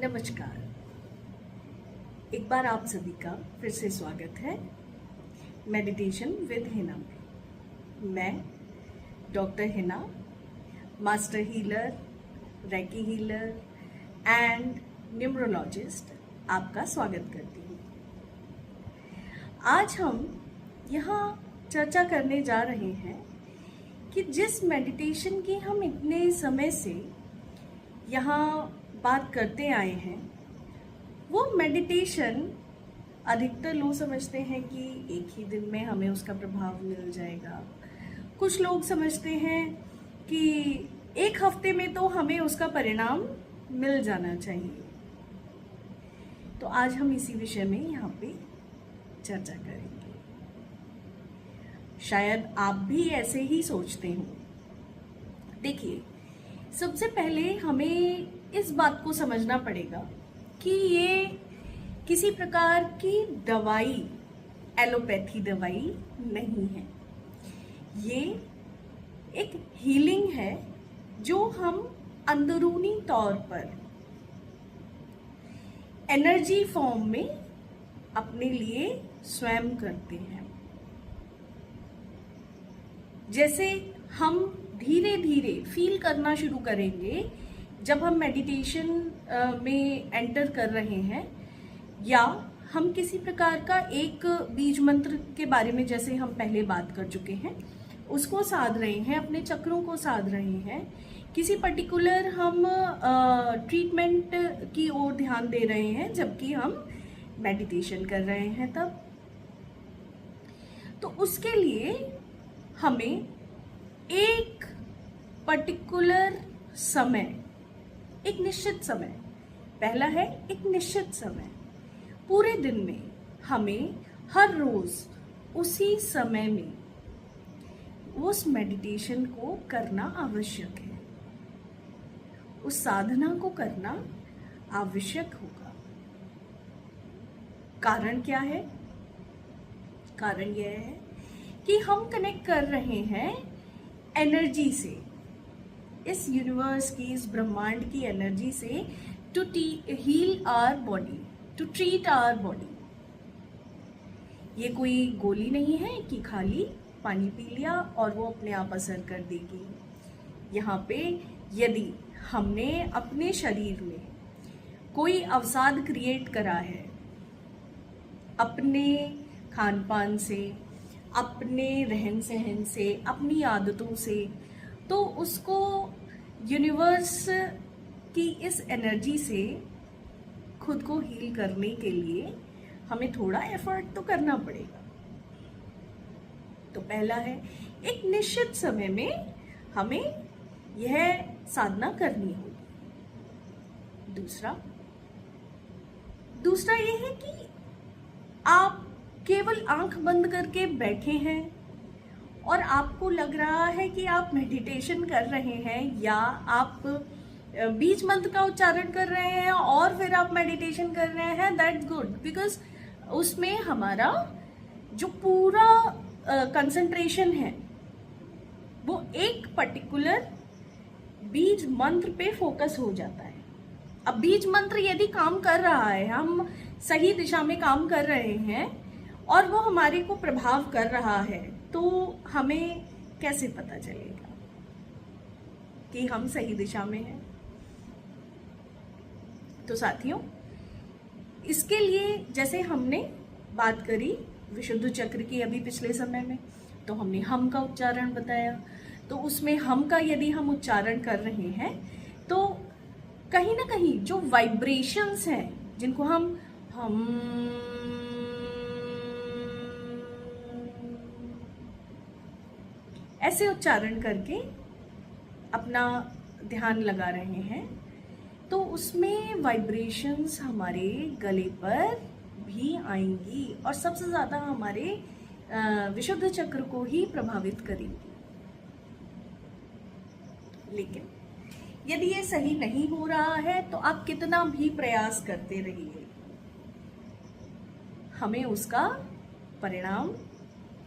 नमस्कार। एक बार आप सभी का फिर से स्वागत है मेडिटेशन विद हिना में। मैं doctor Hina, master healer, recce healer and numerologist आपका स्वागत करती हूँ। आज हम यहाँ चर्चा करने जा रहे हैं कि जिस मेडिटेशन की हम इतने समय से यहाँ बात करते आए हैं, वो मेडिटेशन अधिकतर लोग समझते हैं कि एक ही दिन में हमें उसका प्रभाव मिल जाएगा। कुछ लोग समझते हैं कि एक हफ्ते में तो हमें उसका परिणाम मिल जाना चाहिए। तो आज हम इसी विषय में यहाँ पे चर्चा करेंगे। शायद आप भी ऐसे ही सोचते हो। देखिए, सबसे पहले हमें इस बात को समझना पड़ेगा कि ये किसी प्रकार की दवाई, एलोपैथी दवाई नहीं है। ये एक हीलिंग है जो हम अंदरूनी तौर पर एनर्जी फॉर्म में अपने लिए स्वयं करते हैं। जैसे हम धीरे धीरे फील करना शुरू करेंगे जब हम मेडिटेशन में एंटर कर रहे हैं, या हम किसी प्रकार का एक बीज मंत्र के बारे में जैसे हम पहले बात कर चुके हैं उसको साध रहे हैं, अपने चक्रों को साध रहे हैं, किसी पर्टिकुलर हम ट्रीटमेंट की ओर ध्यान दे रहे हैं जबकि हम मेडिटेशन कर रहे हैं तब। तो उसके लिए हमें एक पर्टिकुलर समय, एक निश्चित समय, पहला है एक निश्चित समय, पूरे दिन में हमें हर रोज उसी समय में उस मेडिटेशन को करना आवश्यक है, उस साधना को करना आवश्यक होगा। कारण क्या है? कारण यह है कि हम कनेक्ट कर रहे हैं एनर्जी से, इस यूनिवर्स की, इस ब्रह्मांड की एनर्जी से, to heal our body, to treat our body. ये कोई गोली नहीं है कि खाली पानी पी लिया और वो अपने आप असर कर देगी। यहाँ पे यदि हमने अपने शरीर में कोई अवसाद क्रिएट करा है अपने खान पान से, अपने रहन सहन से, अपनी आदतों से, तो उसको यूनिवर्स की इस एनर्जी से खुद को हील करने के लिए हमें थोड़ा एफर्ट तो करना पड़ेगा। तो पहला है, एक निश्चित समय में हमें यह साधना करनी होगी। दूसरा यह है कि आप केवल आंख बंद करके बैठे हैं और आपको लग रहा है कि आप मेडिटेशन कर रहे हैं, या आप बीज मंत्र का उच्चारण कर रहे हैं और फिर आप मेडिटेशन कर रहे हैं, दैट्स गुड, बिकॉज उसमें हमारा जो पूरा कंसंट्रेशन है वो एक पर्टिकुलर बीज मंत्र पे फोकस हो जाता है। अब बीज मंत्र यदि काम कर रहा है, हम सही दिशा में काम कर रहे हैं और वो हमारे को प्रभाव कर रहा है, तो हमें कैसे पता चलेगा कि हम सही दिशा में हैं? तो साथियों, इसके लिए जैसे हमने बात करी विशुद्ध चक्र की अभी पिछले समय में, तो हमने हम का उच्चारण बताया। तो उसमें हम का यदि हम उच्चारण कर रहे हैं तो कहीं ना कहीं जो वाइब्रेशंस हैं, जिनको हम ऐसे उच्चारण करके अपना ध्यान लगा रहे हैं, तो उसमें वाइब्रेशंस हमारे गले पर भी आएंगी और सबसे ज़्यादा हमारे विशुद्ध चक्र को ही प्रभावित करेंगी। लेकिन यदि ये सही नहीं हो रहा है तो आप कितना भी प्रयास करते रहिए, हमें उसका परिणाम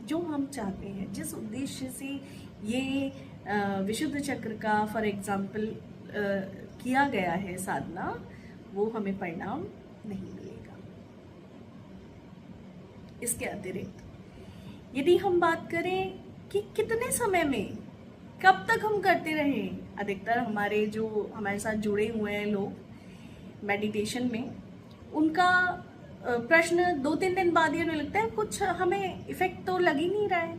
जो हम चाहते हैं, जिस उद्देश्य से ये विशुद्ध चक्र का फॉर एग्जाम्पल किया गया है साधना, वो हमें परिणाम नहीं मिलेगा। इसके अतिरिक्त यदि हम बात करें कि कितने समय में, कब तक हम करते रहें, अधिकतर हमारे जो हमारे साथ जुड़े हुए हैं लोग मेडिटेशन में, उनका प्रश्न 2-3 दिन बाद ये लगता है कुछ हमें इफेक्ट तो लग ही नहीं रहा है।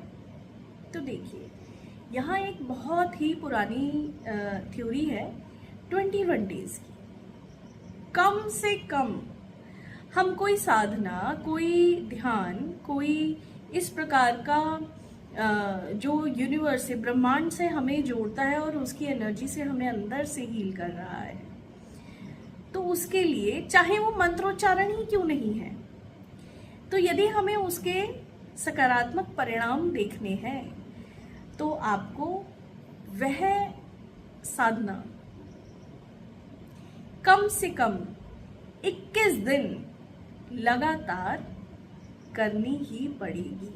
तो देखिए, यहाँ एक बहुत ही पुरानी थ्योरी है 21 डेज की। कम से कम हम कोई साधना, कोई ध्यान, कोई इस प्रकार का जो यूनिवर्स से, ब्रह्मांड से हमें जोड़ता है और उसकी एनर्जी से हमें अंदर से हील कर रहा है, तो उसके लिए चाहे वो मंत्रोच्चारण ही क्यों नहीं है, तो यदि हमें उसके सकारात्मक परिणाम देखने हैं तो आपको वह साधना कम से कम 21 दिन लगातार करनी ही पड़ेगी,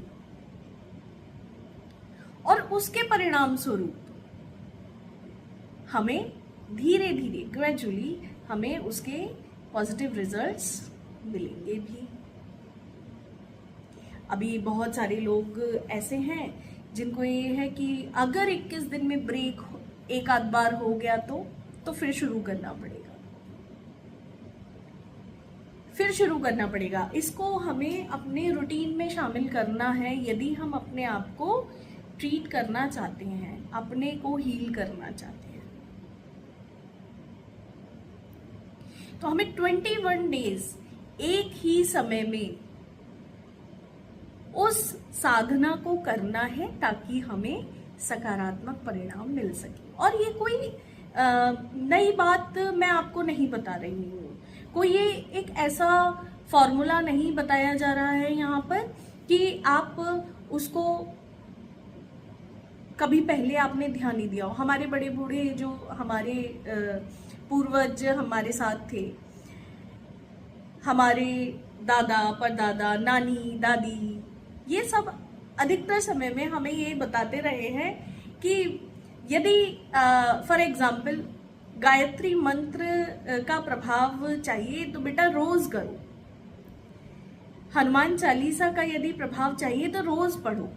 और उसके परिणाम स्वरूप हमें धीरे धीरे, ग्रेजुअली हमें उसके पॉजिटिव रिजल्ट्स मिलेंगे भी। अभी बहुत सारे लोग ऐसे हैं जिनको ये है कि अगर 21 दिन में ब्रेक एक आध बार हो गया तो फिर शुरू करना पड़ेगा, फिर शुरू करना पड़ेगा। इसको हमें अपने रूटीन में शामिल करना है यदि हम अपने आप को ट्रीट करना चाहते हैं, अपने को हील करना चाहते हैं। तो हमें 21 डेज एक ही समय में उस साधना को करना है ताकि हमें सकारात्मक परिणाम मिल सके। और ये कोई नई बात मैं आपको नहीं बता रही हूँ, कोई ये एक ऐसा फॉर्मूला नहीं बताया जा रहा है यहाँ पर कि आप उसको कभी पहले आपने ध्यान नहीं दिया हो। हमारे बड़े बूढ़े जो हमारे पूर्वज हमारे साथ थे, हमारे दादा, परदादा, नानी, दादी, ये सब अधिकतर समय में हमें ये बताते रहे हैं कि यदि फॉर एग्जाम्पल गायत्री मंत्र का प्रभाव चाहिए तो बेटा रोज करो, हनुमान चालीसा का यदि प्रभाव चाहिए तो रोज पढ़ो।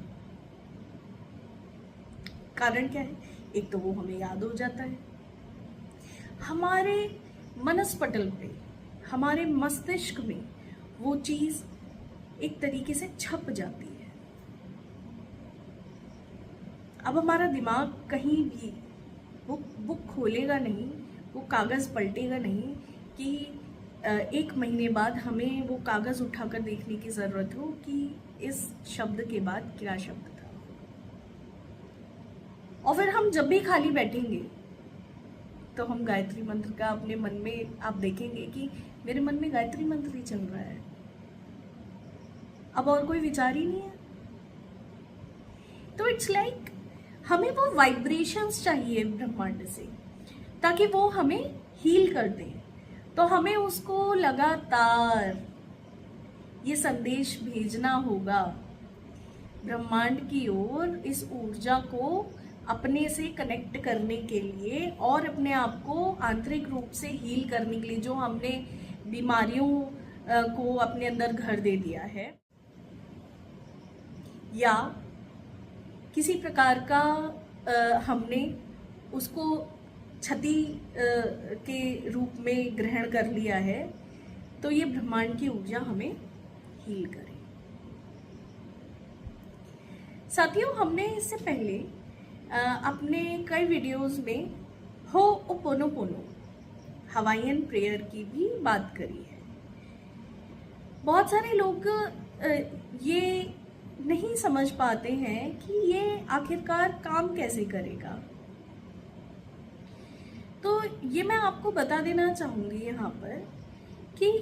कारण क्या है? एक तो वो हमें याद हो जाता है, हमारे मनस्पटल पे, हमारे मस्तिष्क में वो चीज एक तरीके से छप जाती है। अब हमारा दिमाग कहीं भी वो बुक खोलेगा नहीं, वो कागज पलटेगा नहीं कि 1 महीने बाद हमें वो कागज उठाकर देखने की जरूरत हो कि इस शब्द के बाद क्या शब्द था। और फिर हम जब भी खाली बैठेंगे तो हम गायत्री मंत्र का अपने मन में, आप देखेंगे कि मेरे मन में गायत्री मंत्र ही चल रहा है, अब और कोई विचार ही नहीं है। तो इट्स लाइक हमें वो वाइब्रेशंस चाहिए ब्रह्मांड से ताकि वो हमें हील कर दे। तो हमें उसको लगातार ये संदेश भेजना होगा ब्रह्मांड की ओर, इस ऊर्जा को अपने से कनेक्ट करने के लिए और अपने आप को आंतरिक रूप से हील करने के लिए, जो हमने बीमारियों को अपने अंदर घर दे दिया है या किसी प्रकार का हमने उसको क्षति के रूप में ग्रहण कर लिया है, तो ये ब्रह्मांड की ऊर्जा हमें हील करे। साथियों, हमने इससे पहले अपने कई वीडियोस में हो'ओपोनोपोनो हवाईयन प्रेयर की भी बात करी है। बहुत सारे लोग ये नहीं समझ पाते हैं कि ये आखिरकार काम कैसे करेगा। तो ये मैं आपको बता देना चाहूंगी यहाँ पर कि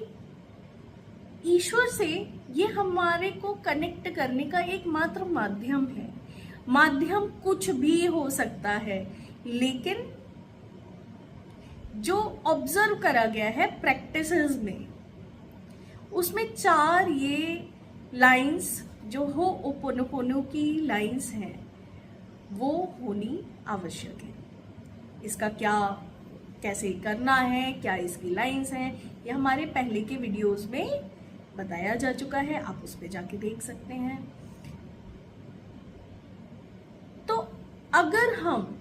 ईश्वर से ये हमारे को कनेक्ट करने का एकमात्र माध्यम है। माध्यम कुछ भी हो सकता है, लेकिन जो ऑब्जर्व करा गया है प्रैक्टिसेस में, उसमें 4 ये लाइंस जो हो'ओपोनोपोनो की लाइंस हैं वो होनी आवश्यक है। इसका क्या कैसे करना है, क्या इसकी लाइंस हैं, ये हमारे पहले के वीडियोस में बताया जा चुका है, आप उस पर जाके देख सकते हैं। तो अगर हम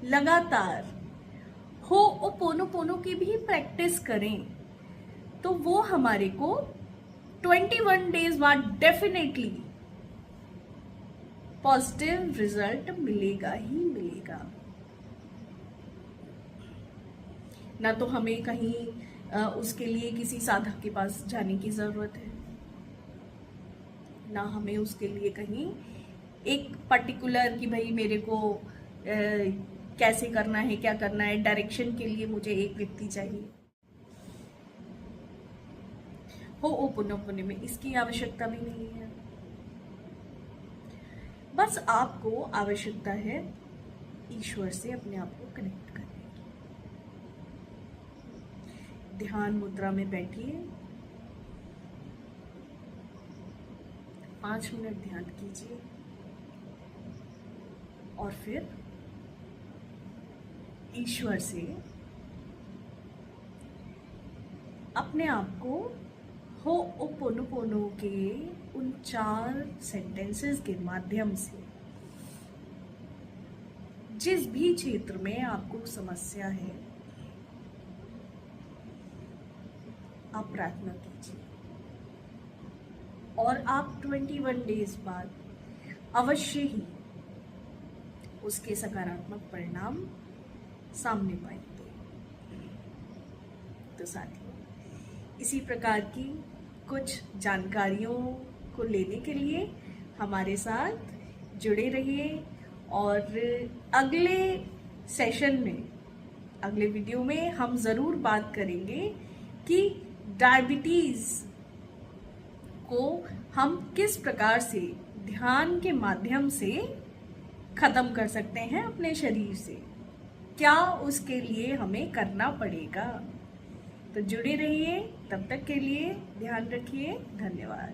लगातार होओपोनोपोनो की भी प्रैक्टिस करें तो वो हमारे को 21 डेज बाद डेफिनेटली पॉजिटिव रिजल्ट मिलेगा ही मिलेगा। ना तो हमें कहीं उसके लिए किसी साधक के पास जाने की ज़रूरत है, ना हमें उसके लिए कहीं एक पर्टिकुलर कि भाई मेरे को कैसे करना है, क्या करना है, डायरेक्शन के लिए मुझे एक व्यक्ति चाहिए। होओपोनोपोनो में इसकी आवश्यकता भी नहीं है। बस आपको आवश्यकता है ईश्वर से अपने आप को कनेक्ट करने की। ध्यान मुद्रा में बैठिए, 5 मिनट ध्यान कीजिए और फिर ईश्वर से अपने आप को होओपोनोपोनो के उन 4 सेंटेंसेस के माध्यम से जिस भी क्षेत्र में आपको समस्या है आप प्रार्थना कीजिए और आप 21 डेज बाद अवश्य ही उसके सकारात्मक परिणाम सामने पाएंगे। तो साथियों, इसी प्रकार की कुछ जानकारियों को लेने के लिए हमारे साथ जुड़े रहिए और अगले सेशन में, अगले वीडियो में हम ज़रूर बात करेंगे कि डायबिटीज़ को हम किस प्रकार से ध्यान के माध्यम से ख़त्म कर सकते हैं अपने शरीर से, क्या उसके लिए हमें करना पड़ेगा। तो जुड़े रहिए, तब तक के लिए ध्यान रखिए। धन्यवाद।